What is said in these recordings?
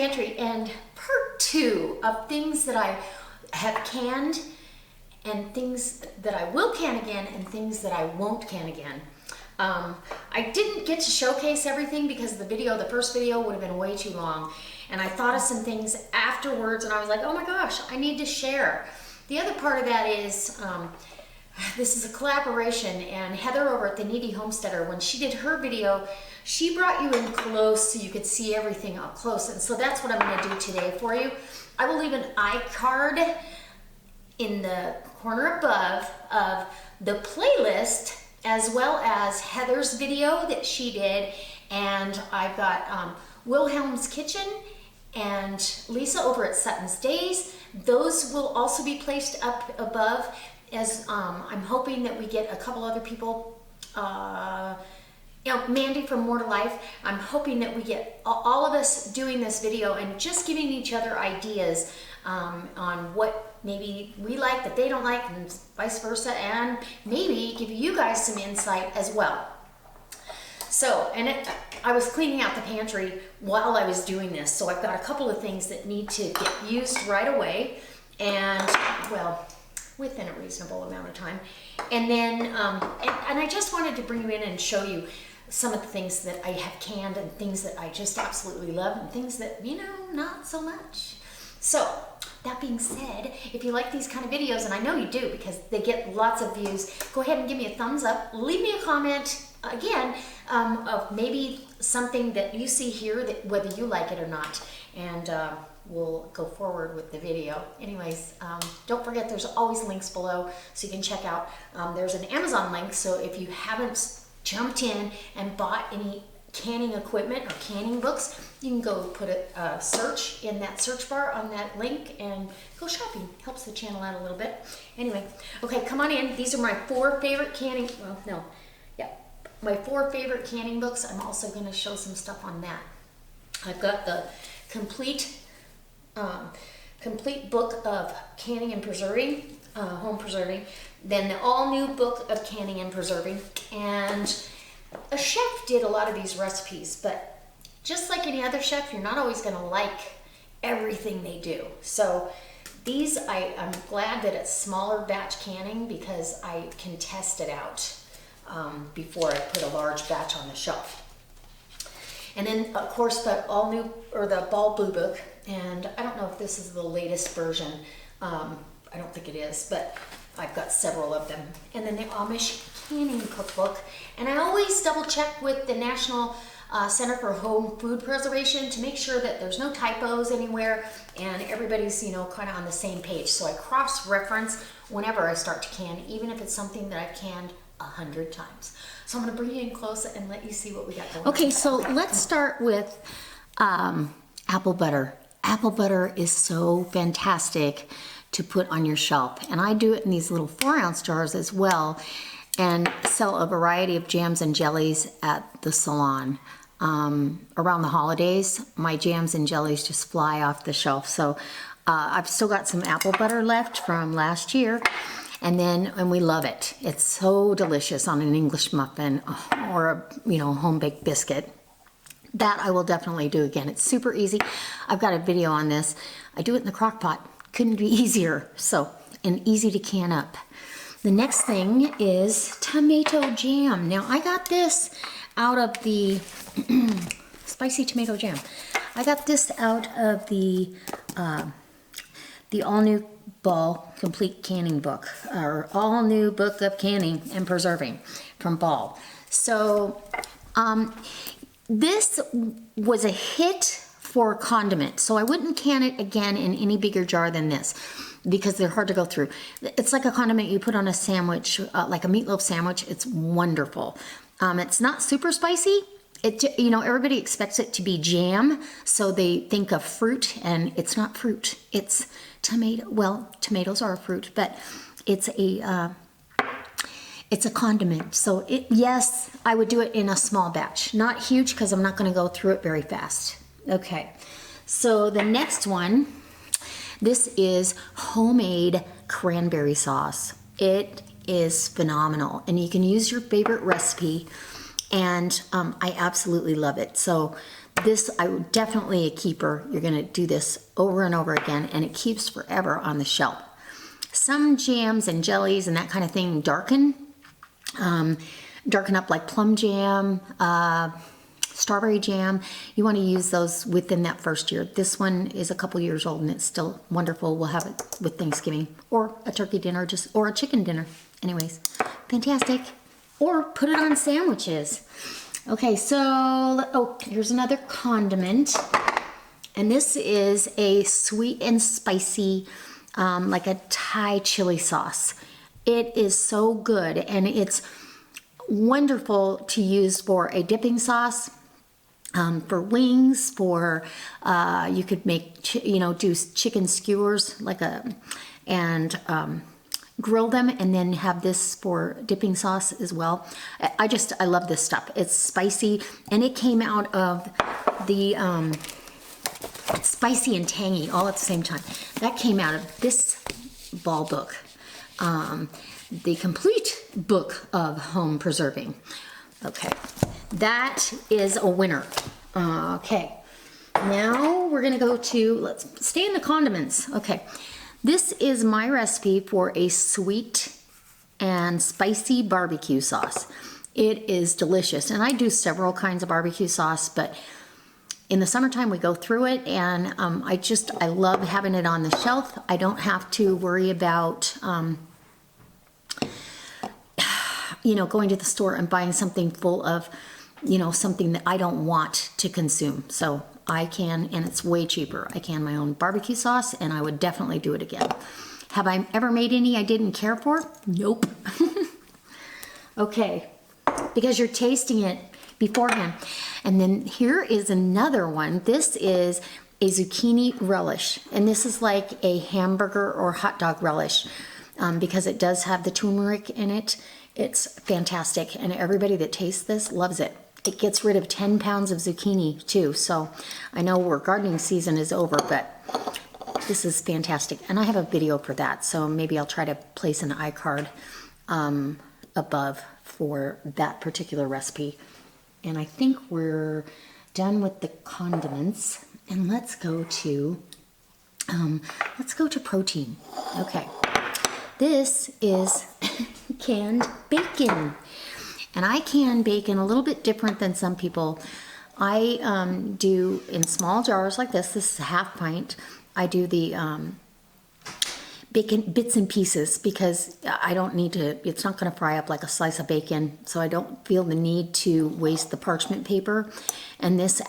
pantry and part 2 of things that I have canned and things that I will can again and things that I won't can again. I didn't get to showcase everything because the first video would have been way too long, and I thought of some things afterwards and I was like, oh my gosh, I need to share. The other part of that is this is a collaboration, and Heather over at the Needy Homesteader, when she did her video, she brought you in close so you could see everything up close, and so that's what I'm going to do today for you. I will leave an iCard in the corner above of the playlist, as well as Heather's video that she did, and I've got Wilhelm's Kitchen and Lisa over at Sutton's Days. Those will also be placed up above, as I'm hoping that we get a couple other people, Mandy from More to Life. I'm hoping that we get all of us doing this video and just giving each other ideas on what maybe we like that they don't like, and vice versa, and maybe give you guys some insight as well. So, I was cleaning out the pantry while I was doing this, so I've got a couple of things that need to get used right away, and well, within a reasonable amount of time. And then, and I just wanted to bring you in and show you some of the things that I have canned and things that I just absolutely love and things that, not so much. So, that being said, if you like these kind of videos, and I know you do because they get lots of views, go ahead and give me a thumbs up. Leave me a comment, again, of maybe something that you see here, that whether you like it or not, and we'll go forward with the video. Anyways, don't forget there's always links below so you can check out. There's an Amazon link, so if you haven't jumped in and bought any canning equipment or canning books, you can go put a search in that search bar on that link and go shopping. Helps the channel out a little bit. Anyway, okay, come on in. These are my 4 favorite canning, my 4 favorite canning books. I'm also going to show some stuff on that. I've got the complete book of canning and preserving, home preserving, then the all new book of canning and preserving, and a chef did a lot of these recipes, but just like any other chef, you're not always going to like everything they do. So these, I'm glad that it's smaller batch canning because I can test it out before I put a large batch on the shelf. And then of course the all new, or the Ball Blue Book, and I don't know if this is the latest version. I don't think it is, but I've got several of them. And then the Amish Canning Cookbook, and I always double check with the National Center for Home Food Preservation to make sure that there's no typos anywhere and everybody's kind of on the same page. So I cross-reference whenever I start to can, even if it's something that I've canned 100 times. So I'm going to bring you in close and let you see what we got going on. Okay, so let's start with apple butter. Apple butter is so fantastic to put on your shelf, and I do it in these little 4-ounce jars as well, and sell a variety of jams and jellies at the salon. Around the holidays, my jams and jellies just fly off the shelf. So I've still got some apple butter left from last year, and we love it. It's so delicious on an English muffin or a home baked biscuit. That I will definitely do again. It's super easy. I've got a video on this. I do it in the crock pot. Couldn't be easier. And easy to can up. The next thing is tomato jam. Now I got this out of the spicy tomato jam. I got this out of the all new Ball Complete Canning Book, or all new book of canning and preserving from Ball. So this was a hit for condiment, so I wouldn't can it again in any bigger jar than this because they're hard to go through. It's like a condiment you put on a sandwich, like a meatloaf sandwich. It's wonderful. It's not super spicy. Everybody expects it to be jam, so they think of fruit, and it's not fruit. It's tomato. Well, tomatoes are a fruit, but it's a condiment. So yes, I would do it in a small batch, not huge because I'm not going to go through it very fast. Okay, so the next one, this is homemade cranberry sauce. It is phenomenal, and you can use your favorite recipe, and I absolutely love it. So This, I would definitely a keeper. You're gonna do this over and over again, and it keeps forever on the shelf. Some jams and jellies and that kind of thing darken up, like plum jam, strawberry jam. You want to use those within that first year. This one is a couple years old and it's still wonderful. We'll have it with Thanksgiving or a turkey dinner, or a chicken dinner. Anyways, fantastic. Or put it on sandwiches. Okay, so, oh, here's another condiment. And this is a sweet and spicy, like a Thai chili sauce. It is so good, and it's wonderful to use for a dipping sauce, for wings, for, you could make, do chicken skewers, and grill them, and then have this for dipping sauce as well. I love this stuff. It's spicy, and it came out of the spicy and tangy all at the same time. That came out of this ball book, the complete book of home preserving. Okay, that is a winner. Okay, now we're gonna go to, let's stay in the condiments. Okay. This is my recipe for a sweet and spicy barbecue sauce. It is delicious, and I do several kinds of barbecue sauce, but in the summertime we go through it, and I love having it on the shelf. I don't have to worry about going to the store and buying something full of something that I don't want to consume. So I can, and it's way cheaper. I can my own barbecue sauce, and I would definitely do it again. Have I ever made any I didn't care for? Nope. Okay, because you're tasting it beforehand. And then here is another one. This is a zucchini relish, and this is like a hamburger or hot dog relish, because it does have the turmeric in it. It's fantastic, and everybody that tastes this loves it. It gets rid of 10 pounds of zucchini too. So I know our gardening season is over, but this is fantastic. And I have a video for that. So maybe I'll try to place an iCard above for that particular recipe. And I think we're done with the condiments. And let's go to protein. Okay. This is canned bacon. And I can bacon a little bit different than some people. I do in small jars like this. This is a half pint. I do the bacon bits and pieces because I don't need to, it's not going to fry up like a slice of bacon. So I don't feel the need to waste the parchment paper. And this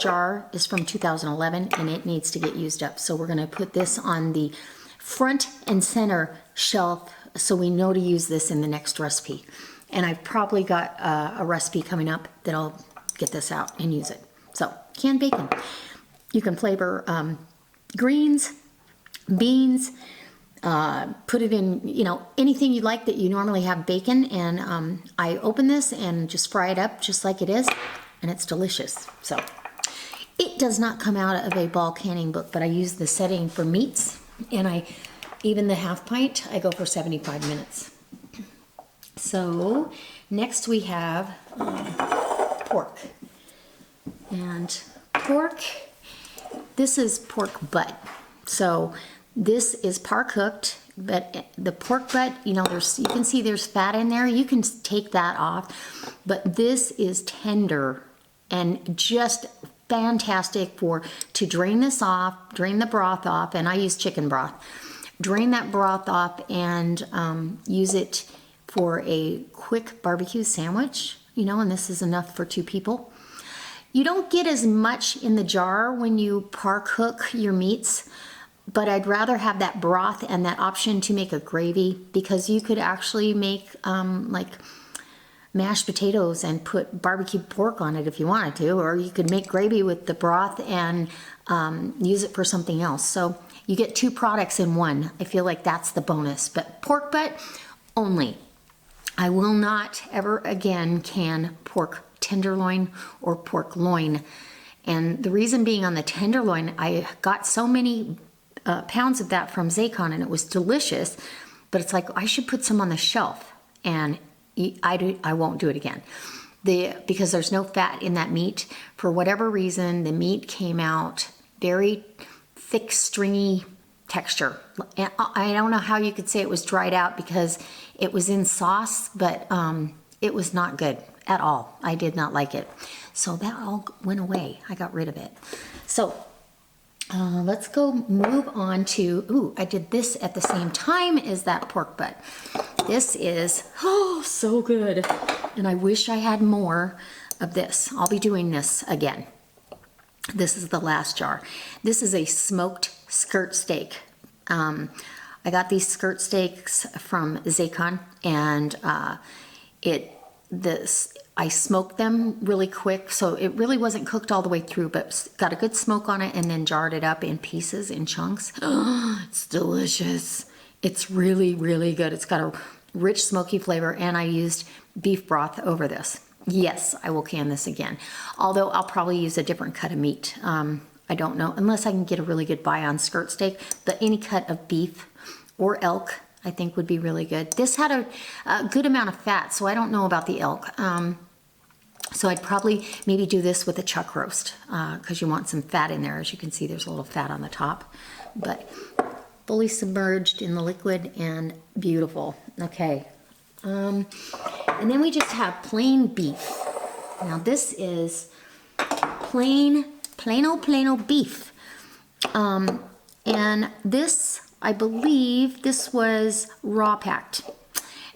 jar is from 2011 and it needs to get used up. So we're going to put this on the front and center shelf so we know to use this in the next recipe. And I've probably got a recipe coming up that I'll get this out and use it. So, canned bacon. You can flavor greens, beans, put it in, anything you like that you normally have bacon. And I open this and just fry it up just like it is. And it's delicious. So, it does not come out of a ball canning book, but I use the setting for meats. And even the half pint, I go for 75 minutes. So next we have pork. And pork, this is pork butt. So this is par cooked, but the pork butt, you can see there's fat in there. You can take that off, but this is tender and just fantastic to drain this off, drain the broth off, and I use chicken broth. Drain that broth off and use it for a quick barbecue sandwich, and this is enough for 2 people. You don't get as much in the jar when you par cook your meats, but I'd rather have that broth and that option to make a gravy, because you could actually make like mashed potatoes and put barbecue pork on it if you wanted to, or you could make gravy with the broth and use it for something else. So you get 2 products in one. I feel like that's the bonus, but pork butt only. I will not ever again can pork tenderloin or pork loin. And the reason being, on the tenderloin, I got so many pounds of that from Zaycon and it was delicious, but it's like I should put some on the shelf, and I won't do it again. because there's no fat in that meat, for whatever reason, the meat came out very thick, stringy texture. And I don't know how you could say it was dried out because it was in sauce, but it was not good at all. I did not like it. So that all went away. I got rid of it. So let's go move on to, ooh, I did this at the same time as that pork butt. This is, oh, so good. And I wish I had more of this. I'll be doing this again. This is the last jar. This is a smoked skirt steak. I got these skirt steaks from Zaycon, and I smoked them really quick, so it really wasn't cooked all the way through, but got a good smoke on it, and then jarred it up in pieces, in chunks. Oh, it's delicious. It's really, really good. It's got a rich smoky flavor, and I used beef broth over this. Yes, I will can this again, although I'll probably use a different cut of meat. I don't know, unless I can get a really good buy on skirt steak, but any cut of beef or elk I think would be really good. This had a good amount of fat, so I don't know about the elk. So I'd probably maybe do this with a chuck roast, because you want some fat in there. As you can see, there's a little fat on the top, but fully submerged in the liquid and beautiful. Okay. And then we just have plain beef. Now this is plain old beef. And this, I believe this was raw packed.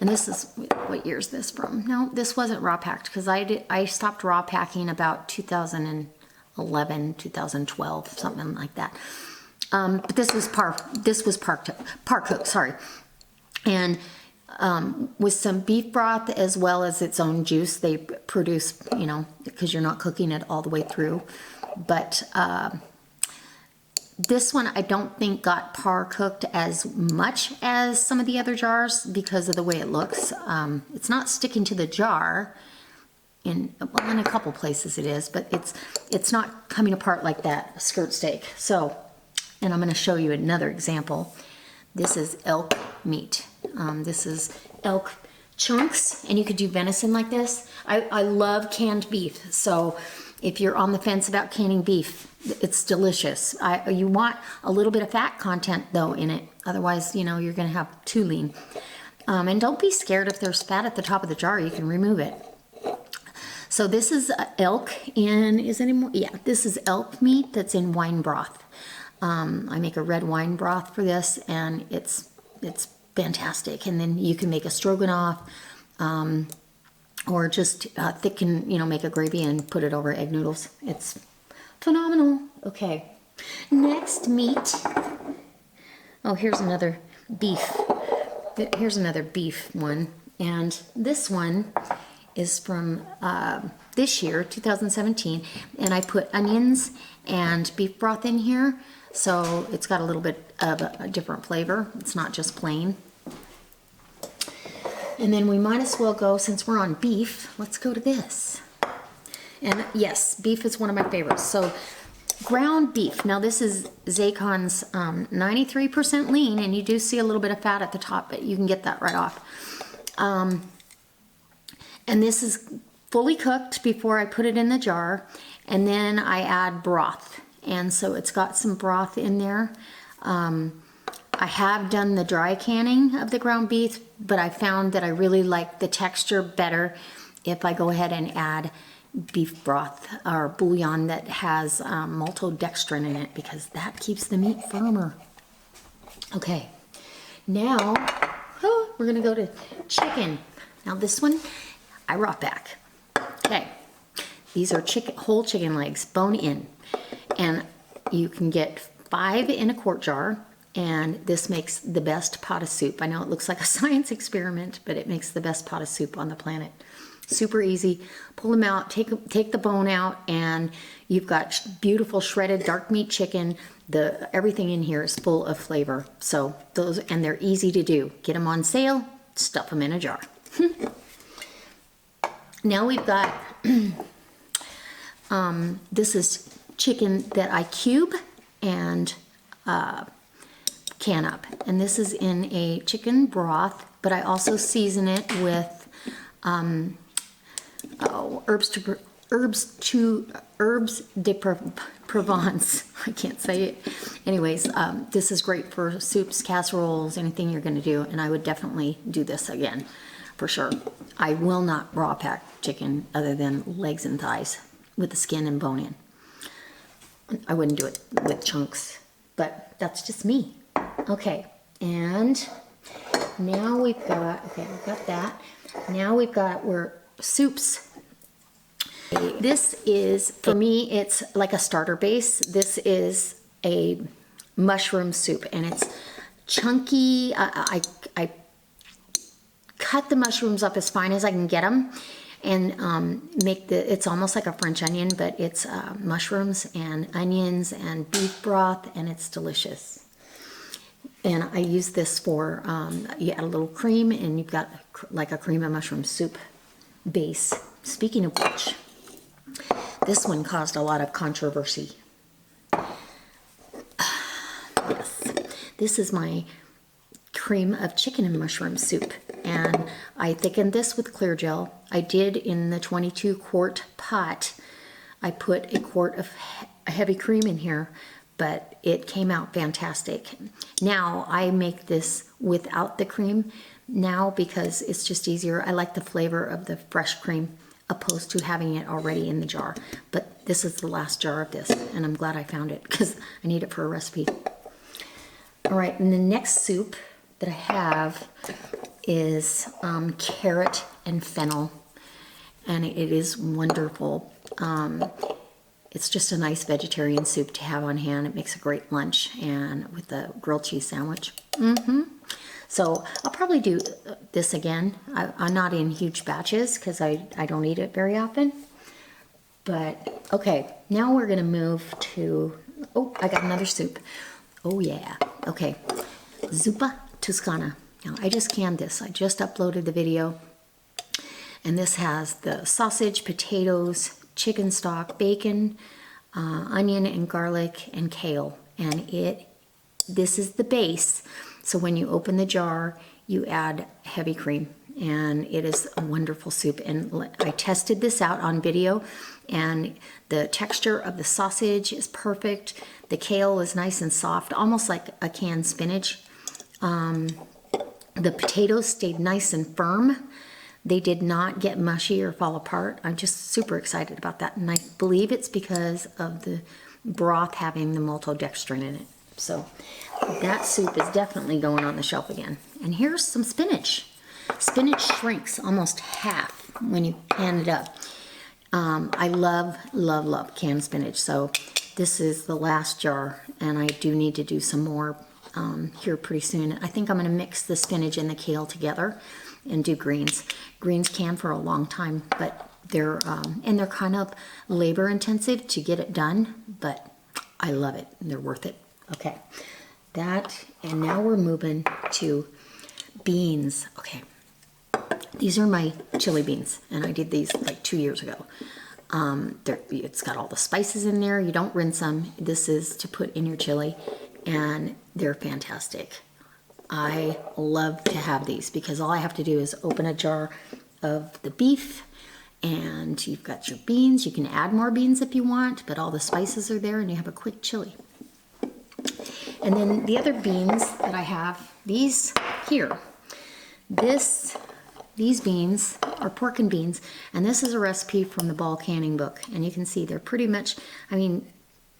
And this is, what year is this from? No, this wasn't raw packed, because I stopped raw packing about 2011, 2012, something like that. But this was par cooked, sorry. And with some beef broth as well as its own juice, they produce, you know, because you're not cooking it all the way through. But this one I don't think got par cooked as much as some of the other jars because of the way it looks. It's not sticking to the jar. In a couple places it is, but it's not coming apart like that skirt steak. So, and I'm going to show you another example. This is elk meat. This is elk chunks, and you could do venison like this. I love canned beef, so if you're on the fence about canning beef, it's delicious. You want a little bit of fat content though in it, otherwise, you know, you're going to have too lean. And don't be scared if there's fat at the top of the jar. You can remove it. So this is elk in, is any more? Yeah, this is elk meat that's in wine broth. I make a red wine broth for this, and it's fantastic. And then you can make a stroganoff, or just thicken, you know, make a gravy and put it over egg noodles. It's phenomenal. Okay, next meat. Oh, here's another beef. Here's another beef one, and this one is from this year, 2017, and I put onions and beef broth in here, so it's got a little bit of a different flavor. It's not just plain. And then we might as well go, since we're on beef, let's go to this. And yes, beef is one of my favorites. So ground beef. Now this is Zaycon's 93% lean, and you do see a little bit of fat at the top, but you can get that right off. And this is fully cooked before I put it in the jar, and then I add broth. And so it's got some broth in there. I have done the dry canning of the ground beef, but I found that I really like the texture better if I go ahead and add beef broth or bouillon that has maltodextrin in it, because that keeps the meat firmer. Okay, now we're gonna go to chicken. Now this one, I raw back. Okay, these are whole chicken legs, bone in, and you can get 5 in a quart jar, and this makes the best pot of soup. I know it looks like a science experiment, but it makes the best pot of soup on the planet. Super easy. Pull them out, take the bone out, and you've got beautiful shredded dark meat chicken. Everything in here is full of flavor. So and they're easy to do. Get them on sale, stuff them in a jar. Now we've got, this is chicken that I cube and can up. And this is in a chicken broth, but I also season it with herbs de Provence. I can't say it. Anyways, this is great for soups, casseroles, anything you're going to do, and I would definitely do this again, for sure. I will not raw pack chicken other than legs and thighs with the skin and bone in. I wouldn't do it with chunks, but that's just me. Okay, and now we've got that. Now we've got soups. This is, for me, it's like a starter base. This is a mushroom soup, and it's chunky. I cut the mushrooms up as fine as I can get them, and it's almost like a French onion, but it's mushrooms and onions and beef broth, and it's delicious. And I use this for, you add a little cream, and you've got like a cream of mushroom soup base. Speaking of which, this one caused a lot of controversy. Yes, this is my cream of chicken and mushroom soup, and I thickened this with clear gel. I did in the 22 quart pot. I put a quart of heavy cream in here, but it came out fantastic. Now I make this without the cream now because it's just easier. I like the flavor of the fresh cream opposed to having it already in the jar. But this is the last jar of this, and I'm glad I found it because I need it for a recipe. All right, and the next soup that I have is carrot and fennel, and it is wonderful. It's just a nice vegetarian soup to have on hand. It makes a great lunch, and with a grilled cheese sandwich. So I'll probably do this again. I'm not in huge batches because I don't eat it very often. But okay, now we're gonna move to, oh, I got another soup. Oh yeah, okay. Zuppa Toscana. Now I just canned this. I just uploaded the video. And this has the sausage, potatoes, chicken stock, bacon, onion and garlic and kale. And this is the base. So when you open the jar, you add heavy cream, and it is a wonderful soup. And I tested this out on video, and the texture of the sausage is perfect. The kale is nice and soft, almost like a canned spinach. The potatoes stayed nice and firm. They did not get mushy or fall apart. I'm just super excited about that, and I believe it's because of the broth having the maltodextrin in it. So that soup is definitely going on the shelf again. And here's some spinach. Spinach shrinks almost half when you can it up. I love, love, love canned spinach. So this is the last jar, and I do need to do some more here pretty soon. I think I'm going to mix the spinach and the kale together and do greens. Greens can for a long time, but they're kind of labor intensive to get it done, but I love it. They're worth it. Okay, and now we're moving to beans. Okay, these are my chili beans, and I did these like 2 years ago. It's got all the spices in there. You don't rinse them. This is to put in your chili, and they're fantastic. I love to have these because all I have to do is open a jar of the beef, and you've got your beans. You can add more beans if you want, but all the spices are there, and you have a quick chili. And then the other beans that I have, these here. These beans are pork and beans, and this is a recipe from the Ball Canning book. And you can see they're pretty much, I mean,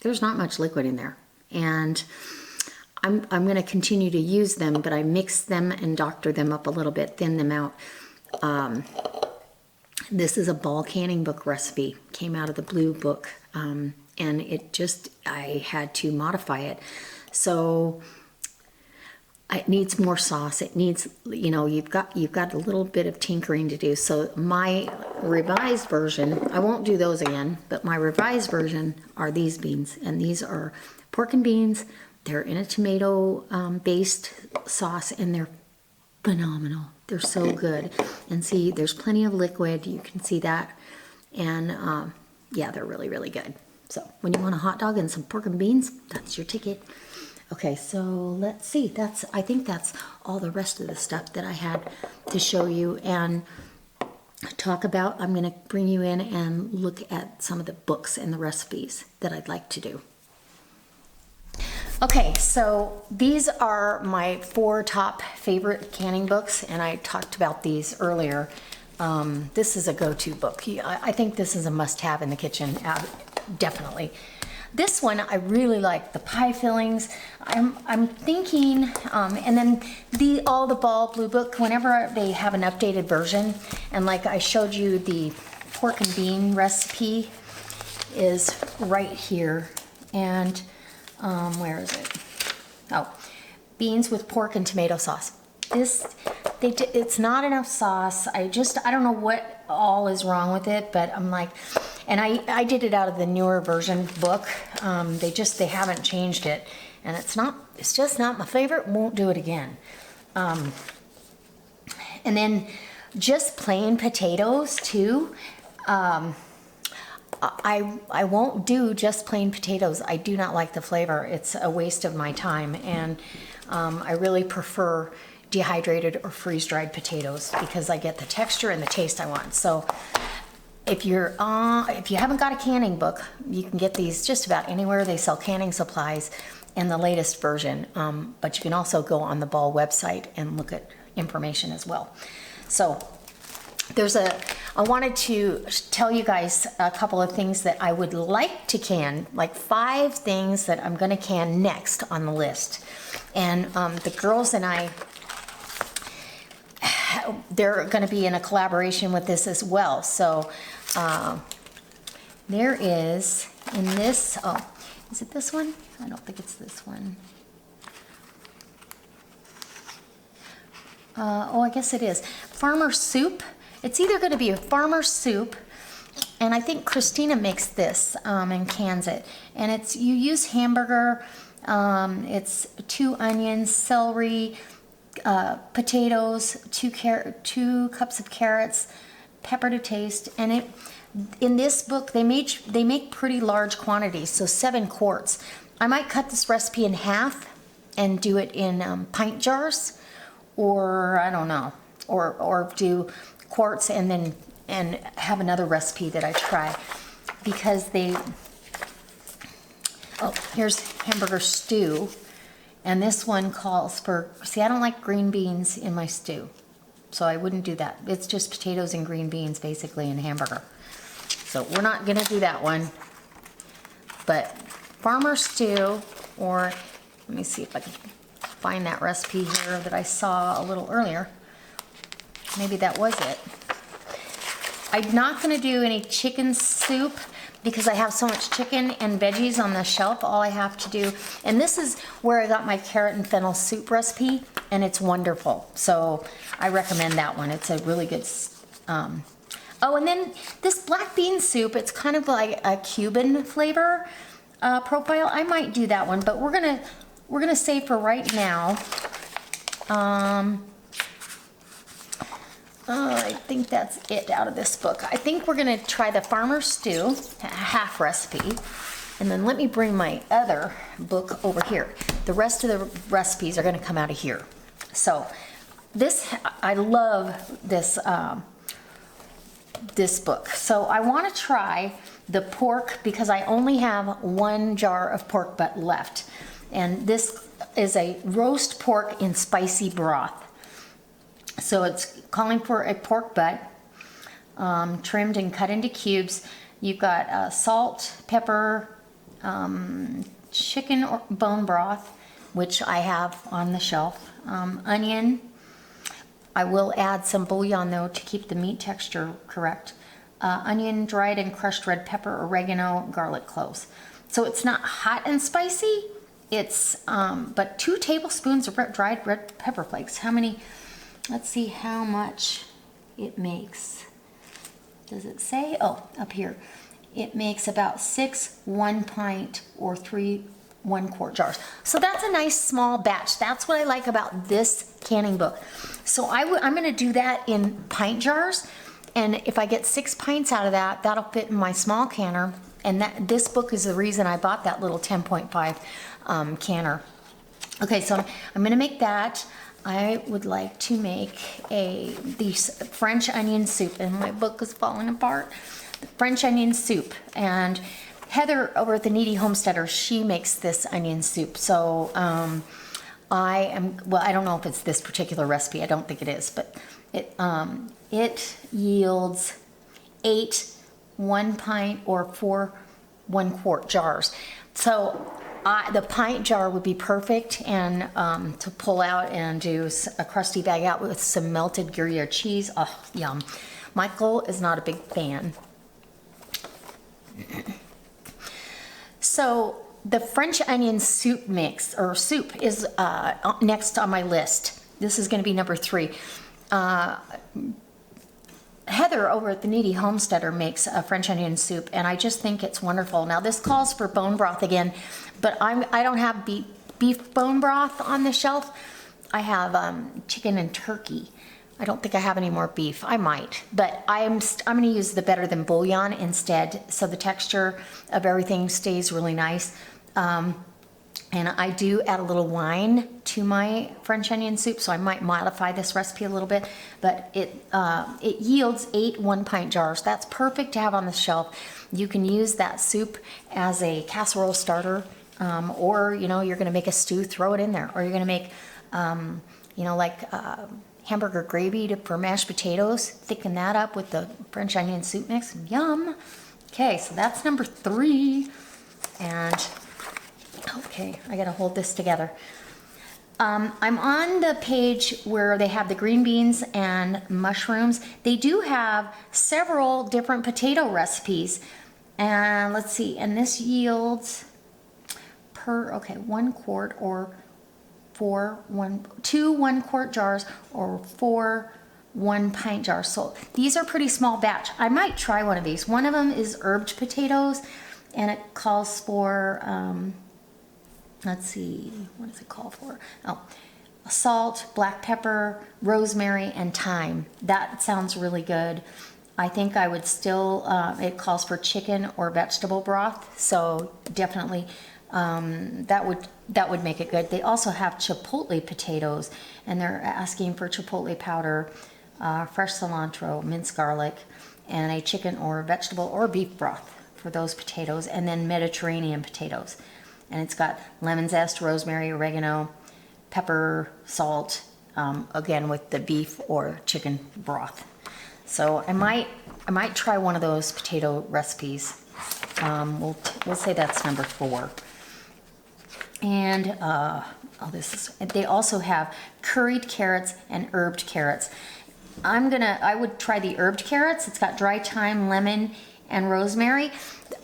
there's not much liquid in there. And I'm going to continue to use them, but I mix them and doctor them up a little bit, thin them out. This is a Ball Canning book recipe, came out of the blue book, and I had to modify it. So it needs more sauce. It needs, you've got a little bit of tinkering to do. So my revised version, I won't do those again, but my revised version are these beans, and these are pork and beans. They're in a tomato based sauce, and they're phenomenal. They're so good. And see, there's plenty of liquid. You can see that. And yeah, they're really, really good. So when you want a hot dog and some pork and beans, that's your ticket. Okay, so let's see. I think that's all the rest of the stuff that I had to show you. And talk about, I'm going to bring you in and look at some of the books and the recipes that I'd like to do. Okay, so these are my 4 top favorite canning books, and I talked about these earlier. This is a go-to book. I think this is a must-have in the kitchen, definitely. This one I really like, the pie fillings. I'm thinking, and then all the Ball Blue Book, whenever they have an updated version, and like I showed you, the pork and bean recipe is right here. And where is it? Oh, beans with pork and tomato sauce. It's not enough sauce. I don't know what all is wrong with it, but I'm like, and I did it out of the newer version book. They haven't changed it, and it's just not my favorite. Won't do it again. And then just plain potatoes too. I won't do just plain potatoes. I do not like the flavor. It's a waste of my time, and I really prefer dehydrated or freeze-dried potatoes because I get the texture and the taste I want. So if you haven't got a canning book, you can get these just about anywhere. They sell canning supplies and the latest version, but you can also go on the Ball website and look at information as well. So I wanted to tell you guys a couple of things that I would like to can, like 5 things that I'm going to can next on the list. And the girls and I, they're going to be in a collaboration with this as well. So there is in this, is it this one? I don't think it's this one. I guess it is. Farmer soup. It's either going to be a farmer soup, and I think Christina makes this and cans it. And you use hamburger, it's 2 onions, celery, potatoes, 2 cups of carrots, pepper to taste. And in this book they make pretty large quantities, so 7 quarts. I might cut this recipe in half and do it in pint jars, or I don't know, or do quarts and have another recipe that I try, because here's hamburger stew, and this one calls for, I don't like green beans in my stew, so I wouldn't do that. It's just potatoes and green beans basically in hamburger, so we're not gonna do that one. But farmer stew, or let me see if I can find that recipe here that I saw a little earlier. Maybe that was it. I'm not going to do any chicken soup because I have so much chicken and veggies on the shelf. All I have to do, and this is where I got my carrot and fennel soup recipe, and it's wonderful. So I recommend that one. It's a really good. And then this black bean soup, it's kind of like a Cuban flavor profile. I might do that one, but we're gonna save for right now. I think that's it out of this book. I think we're gonna try the farmer stew, a half recipe, and then let me bring my other book over here. The rest of the recipes are gonna come out of here. So I love this, this book. So I wanna try the pork because I only have 1 jar of pork butt left. And this is a roast pork in spicy broth. So it's calling for a pork butt, trimmed and cut into cubes. You've got salt, pepper, chicken or bone broth, which I have on the shelf, onion. I will add some bouillon though to keep the meat texture correct. Onion, dried and crushed red pepper, oregano, garlic cloves. So it's not hot and spicy. It's but 2 tablespoons of dried red pepper flakes. How many? Let's see how much it makes. Does it say? Oh, up here. It makes about 6 1-pint or 3 1-quart jars. So that's a nice small batch. That's what I like about this canning book. So I'm going to do that in pint jars, and if I get 6 pints out of that, that'll fit in my small canner. And this book is the reason I bought that little 10.5 canner. Okay, so I'm going to make that. I would like to make these French onion soup, and my book is falling apart. The French onion soup, and Heather over at the Needy Homesteader, she makes this onion soup. So I don't know if it's this particular recipe. I don't think it is, but it yields 8 1-pint or 4 1-quart jars. So the pint jar would be perfect, and to pull out and do a crusty bag out with some melted Gruyere cheese. Oh, yum. Michael is not a big fan. So the French onion soup mix, or soup, is next on my list. This is going to be number 3. Heather over at the Needy Homesteader makes a French onion soup, and I just think it's wonderful. Now this calls for bone broth again, but I don't have beef bone broth on the shelf. I have chicken and turkey. I don't think I have any more beef. I might, but I'm going to use the better than bouillon instead, so the texture of everything stays really nice. And I do add a little wine to my French onion soup, so I might modify this recipe a little bit, but it yields 8 1-pint jars. That's perfect to have on the shelf. You can use that soup as a casserole starter, or you're going to make a stew, throw it in there, or you're going to make hamburger gravy for mashed potatoes, thicken that up with the French onion soup mix. Yum. Okay, so that's number 3, and okay, I gotta hold this together. I'm on the page where they have the green beans and mushrooms. They do have several different potato recipes, and let's see, and this yields 1 quart or 2 1-quart jars or 4 1-pint jars. So these are pretty small batch. I might try one of these. One of them is herbed potatoes, and it calls for let's see, what does it call for? Oh, salt, black pepper, rosemary, and thyme. That sounds really good. I think I would still, it calls for chicken or vegetable broth, so definitely that would make it good. They also have chipotle potatoes, and they're asking for chipotle powder, fresh cilantro, minced garlic, and a chicken or vegetable or beef broth for those potatoes, and then Mediterranean potatoes. And it's got lemon zest, rosemary, oregano, pepper, salt, again with the beef or chicken broth. So I might try one of those potato recipes. We'll say that's number 4. And they also have curried carrots and herbed carrots. I would try the herbed carrots. It's got dry thyme, lemon, and rosemary,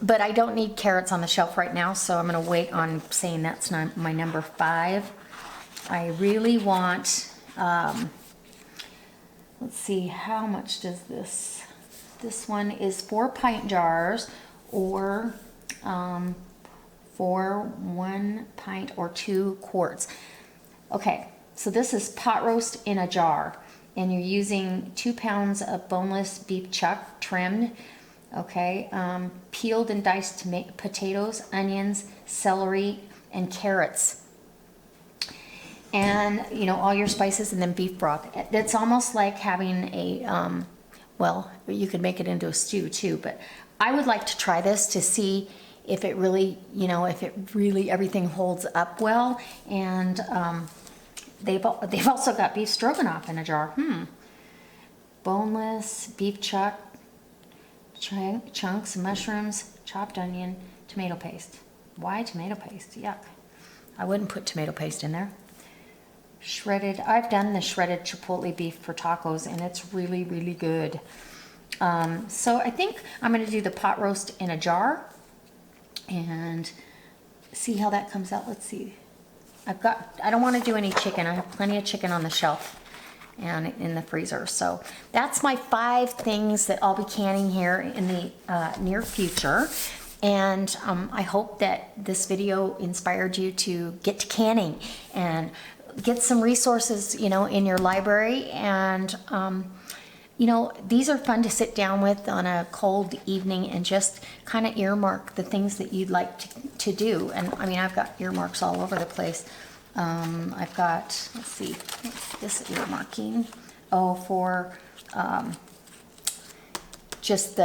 but I don't need carrots on the shelf right now, so I'm going to wait on saying that's my number 5. I really want, let's see, how much does this one is 4 pint jars, or 4 1-pint or 2 quarts. Okay, so this is pot roast in a jar, and you're using 2 pounds of boneless beef chuck trimmed. Okay, peeled and diced potatoes, onions, celery, and carrots. And, all your spices, and then beef broth. It's almost like having a, well, you could make it into a stew too, but I would like to try this to see if it really, everything holds up well. And they've also got beef stroganoff in a jar. Boneless beef chuck, chunks, mushrooms, chopped onion, tomato paste. Why tomato paste? Yuck. I wouldn't put tomato paste in there. Shredded, I've done the shredded chipotle beef for tacos, and it's really, really good. So I think I'm going to do the pot roast in a jar and see how that comes out. Let's see. I don't want to do any chicken. I have plenty of chicken on the shelf and in the freezer. So that's my 5 things that I'll be canning here in the near future. And I hope that this video inspired you to get to canning and get some resources, in your library. And, these are fun to sit down with on a cold evening and just kind of earmark the things that you'd like to do. And I mean, I've got earmarks all over the place. I've got, let's see, what's this earmarking? Oh, for just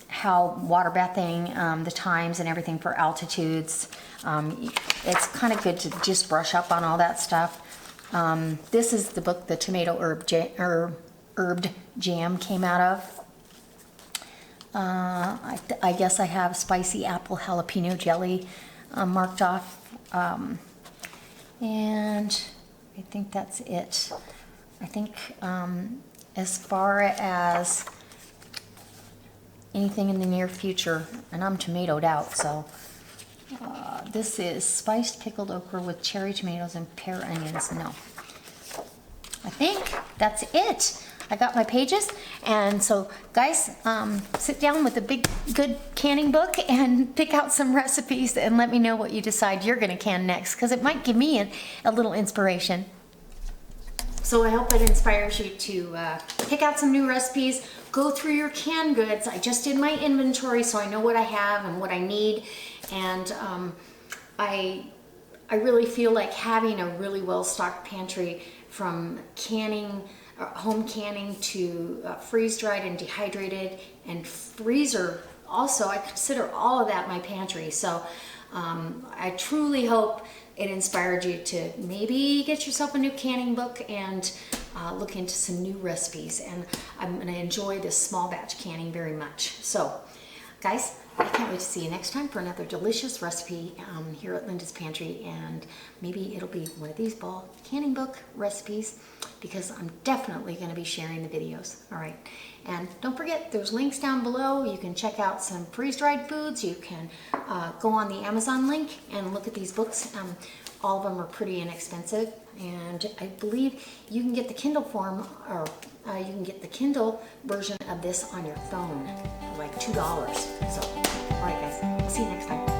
how water bathing, the times and everything for altitudes. It's kind of good to just brush up on all that stuff. This is the book the tomato herbed jam came out of. I guess I have spicy apple jalapeno jelly marked off. And I think that's it. I think as far as anything in the near future, and I'm tomatoed out, so this is spiced pickled okra with cherry tomatoes and pear onions. No, I think that's it. I got my pages, and so guys, sit down with a big good canning book and pick out some recipes and let me know what you decide you're gonna can next, because it might give me a little inspiration. So I hope it inspires you to pick out some new recipes, go through your canned goods. I just did my inventory so I know what I have and what I need, and I really feel like having a really well-stocked pantry, from canning, home canning to freeze-dried and dehydrated, and freezer also. I consider all of that my pantry. So I truly hope it inspired you to maybe get yourself a new canning book and look into some new recipes. And I'm going to enjoy this small batch canning very much. So guys, I can't wait to see you next time for another delicious recipe here at Linda's Pantry, and maybe it'll be one of these ball canning book recipes, because I'm definitely going to be sharing the videos. All right, and don't forget, there's links down below. You can check out some freeze-dried foods. You can go on the Amazon link and look at these books. All of them are pretty inexpensive, and I believe you can get the Kindle form, or you can get the Kindle version of this on your phone for like $2. So, all right guys, see you next time.